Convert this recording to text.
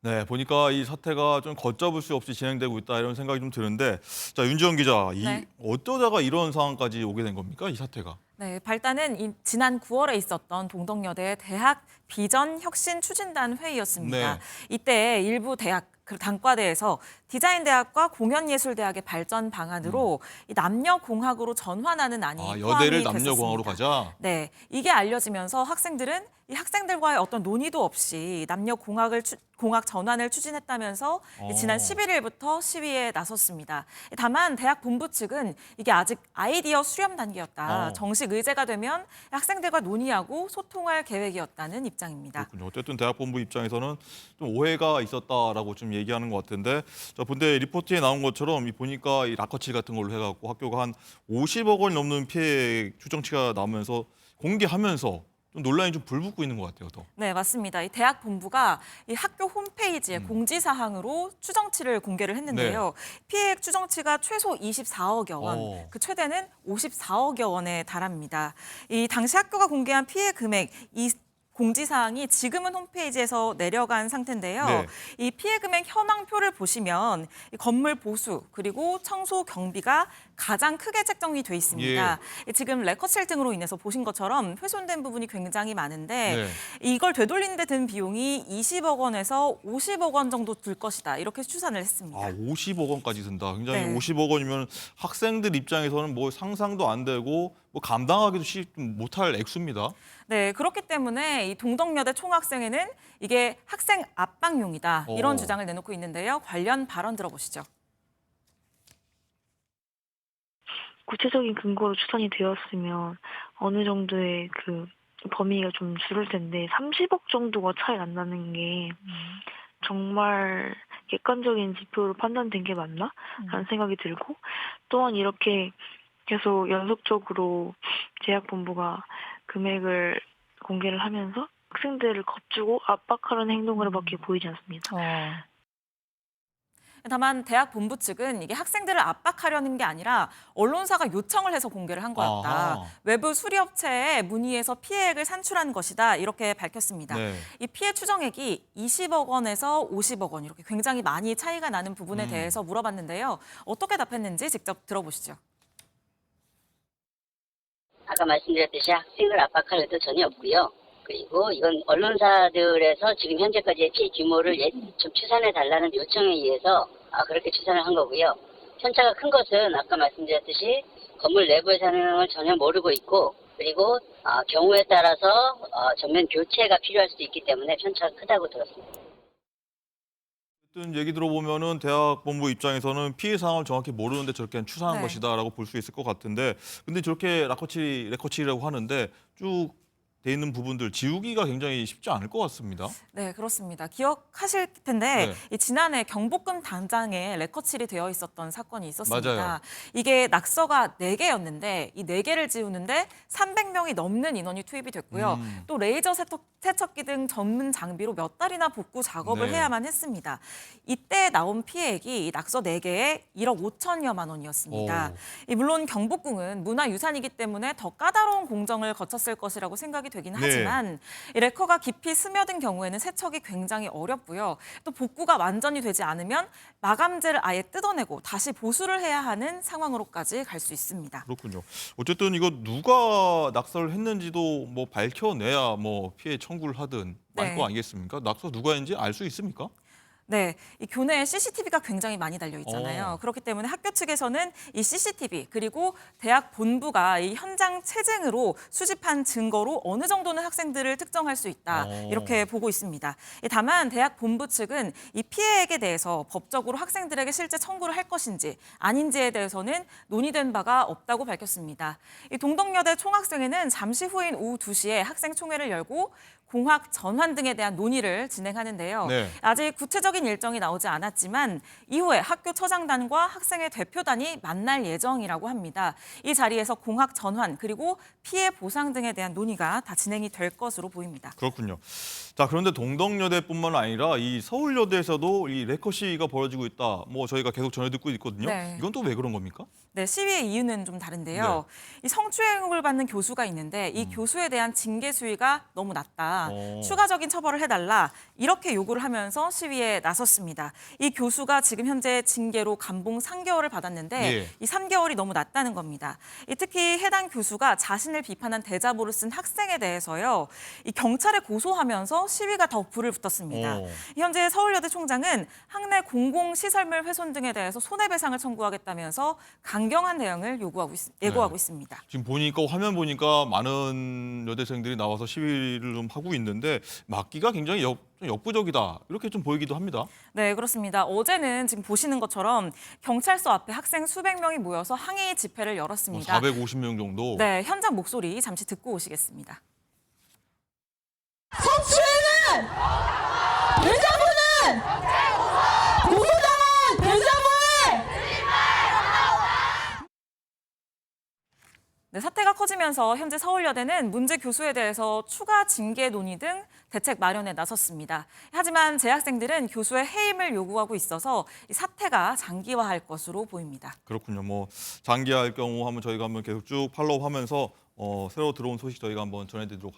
네, 보니까 이 사태가 좀 걷잡을 수 없이 진행되고 있다 이런 생각이 좀 드는데, 자 윤지영 기자, 이 네. 어쩌다가 이런 상황까지 오게 된 겁니까, 이 사태가? 네, 발단은 지난 9월에 있었던 동덕여대 대학 비전 혁신 추진단 회의였습니다. 네, 이때 일부 대학 그 단과대에서 디자인대학과 공연예술대학의 발전 방안으로 이 남녀공학으로 전환하는 안이 여대를 포함이 남녀공학으로 됐었습니다. 가자. 네, 이게 알려지면서 학생들은 이 학생들과의 어떤 논의도 없이 공학 전환을 추진했다면서 지난 어, 11일부터 시위에 나섰습니다. 다만 대학 본부 측은 이게 아직 아이디어 수렴 단계였다. 어. 정식 의제가 되면 학생들과 논의하고 소통할 계획이었다는 입장입니다. 그렇군요. 어쨌든 대학 본부 입장에서는 좀 오해가 있었다라고 좀 얘기하는 것 같은데, 자 근데 리포트에 나온 것처럼 이 보니까 이 라커칠 같은 걸로 해갖고 학교가 한 50억 원 넘는 피해 추정치가 나오면서 공개하면서 좀 논란이 좀 불붙고 있는 것 같아요, 더. 네, 맞습니다. 이 대학 본부가 이 학교 홈페이지에 공지사항으로 추정치를 공개를 네. 했는데요. 피해액 추정치가 최소 24억여 원, 어. 그 최대는 54억여 원에 달합니다. 이 당시 학교가 공개한 피해 금액, 이 공지사항이 지금은 홈페이지에서 내려간 상태인데요. 네. 이 피해 금액 현황표를 보시면 이 건물 보수 그리고 청소 경비가 가장 크게 책정이 돼 예. 있습니다. 지금 레커셀 등으로 인해서 보신 것처럼 훼손된 부분이 굉장히 많은데 네. 이걸 되돌리는 데 든 비용이 20억 원에서 50억 원 정도 들 것이다. 이렇게 추산을 했습니다. 50억 원까지 든다. 굉장히 네. 50억 원이면 학생들 입장에서는 뭐 상상도 안 되고 뭐 감당하기도 못할 액수입니다. 네, 그렇기 때문에 이 동덕여대 총학생회는 이게 학생 압박용이다. 이런 어. 주장을 내놓고 있는데요. 관련 발언 들어보시죠. 구체적인 근거로 추산이 되었으면 어느 정도의 그 범위가 좀 줄을 텐데 30억 정도가 차이 난다는 게 정말 객관적인 지표로 판단된 게 맞나? 라는 생각이 들고 또한 이렇게 계속 연속적으로 제약본부가 금액을 공개를 하면서 학생들을 겁주고 압박하는 행동으로밖에 보이지 않습니다. 다만 대학 본부 측은 이게 학생들을 압박하려는 게 아니라 언론사가 요청을 해서 공개를 한 거였다. 아하. 외부 수리업체에 문의해서 피해액을 산출한 것이다. 이렇게 밝혔습니다. 네. 이 피해 추정액이 20억 원에서 50억 원 이렇게 굉장히 많이 차이가 나는 부분에 대해서 물어봤는데요. 어떻게 답했는지 직접 들어보시죠. 아까 말씀드렸듯이 학생을 압박할 의도 전혀 없고요. 그리고 이건 언론사들에서 지금 현재까지의 피해 규모를 좀 추산해달라는 요청에 의해서 그렇게 추산을 한 거고요. 편차가 큰 것은 아까 말씀드렸듯이 건물 내부의 상황을 전혀 모르고 있고 그리고 경우에 따라서 전면 교체가 필요할 수도 있기 때문에 편차가 크다고 들었습니다. 어쨌든 얘기 들어보면은 대학 본부 입장에서는 피해 상황을 정확히 모르는데 저렇게 추산한 네. 것이다라고 볼 수 있을 것 같은데, 근데 저렇게 레커칠이라고 하는데 쭉 돼 있는 부분들 지우기가 굉장히 쉽지 않을 것 같습니다. 네, 그렇습니다. 기억하실 텐데 네. 이 지난해 경복궁 당장에 레커칠이 되어 있었던 사건이 있었습니다. 맞아요. 이게 낙서가 4개였는데 이 4개를 지우는데 300명이 넘는 인원이 투입이 됐고요. 또 레이저 세척기 등 전문 장비로 몇 달이나 복구 작업을 네. 해야만 했습니다. 이때 나온 피해액이 이 낙서 4개에 1억 5천여만 원이었습니다. 물론 경복궁은 문화유산이기 때문에 더 까다로운 공정을 거쳤을 것이라고 생각이 되긴 네. 하지만 이 레커가 깊이 스며든 경우에는 세척이 굉장히 어렵고요. 또 복구가 완전히 되지 않으면 마감재를 아예 뜯어내고 다시 보수를 해야 하는 상황으로까지 갈 수 있습니다. 그렇군요. 어쨌든 이거 누가 낙서를 했는지도 뭐 밝혀내야 뭐 피해 청구를 하든 말 네. 거 아니겠습니까? 낙서 누가 했는지 알 수 있습니까? 네, 이 교내에 CCTV가 굉장히 많이 달려 있잖아요. 그렇기 때문에 학교 측에서는 이 CCTV 그리고 대학 본부가 이 현장 체증으로 수집한 증거로 어느 정도는 학생들을 특정할 수 있다. 이렇게 보고 있습니다. 다만 대학 본부 측은 이 피해액에 대해서 법적으로 학생들에게 실제 청구를 할 것인지 아닌지에 대해서는 논의된 바가 없다고 밝혔습니다. 이 동덕여대 총학생회는 잠시 후인 오후 2시에 학생총회를 열고 공학 전환 등에 대한 논의를 진행하는데요. 네. 아직 구체적인 일정이 나오지 않았지만 이후에 학교 처장단과 학생회 대표단이 만날 예정이라고 합니다. 이 자리에서 공학 전환 그리고 피해 보상 등에 대한 논의가 다 진행이 될 것으로 보입니다. 그렇군요. 자, 그런데 동덕여대뿐만 아니라 이 서울여대에서도 이 레커 시위가 벌어지고 있다. 뭐 저희가 계속 전해 듣고 있거든요. 네. 이건 또 왜 그런 겁니까? 네, 시위의 이유는 좀 다른데요. 이 성추행을 받는 교수가 있는데 이 교수에 대한 징계 수위가 너무 낮다. 있다. 어. 추가적인 처벌을 해달라. 이렇게 요구를 하면서 시위에 나섰습니다. 이 교수가 지금 현재 징계로 감봉 3개월을 받았는데 예. 이 3개월이 너무 낮다는 겁니다. 특히 해당 교수가 자신을 비판한 대자보를 쓴 학생에 대해서요. 이 경찰에 고소하면서 시위가 더 불을 붙었습니다. 어. 현재 서울여대 총장은 학내 공공시설물 훼손 등에 대해서 손해배상을 청구하겠다면서 강경한 대응을 예고하고 있습니다. 지금 보니까 화면 보니까 많은 여대생들이 나와서 시위를 좀 하고 있는데 막기가 굉장히 좀 역부족이다 이렇게 좀 보이기도 합니다. 네, 그렇습니다. 어제는 지금 보시는 것처럼 경찰서 앞에 학생 수백 명이 모여서 항의 집회를 열었습니다. 450명 정도. 네, 현장 목소리 잠시 듣고 오시겠습니다. 성추행은 대자보는 고소당한 대자보에 네, 사태가 커지면서 현재 서울여대는 문제 교수에 대해서 추가 징계 논의 등 대책 마련에 나섰습니다. 하지만 재학생들은 교수의 해임을 요구하고 있어서 이 사태가 장기화할 것으로 보입니다. 그렇군요. 뭐 장기화할 경우 한번 저희가 한번 계속 쭉 팔로우하면서 새로 들어온 소식 저희가 한번 전해드리도록.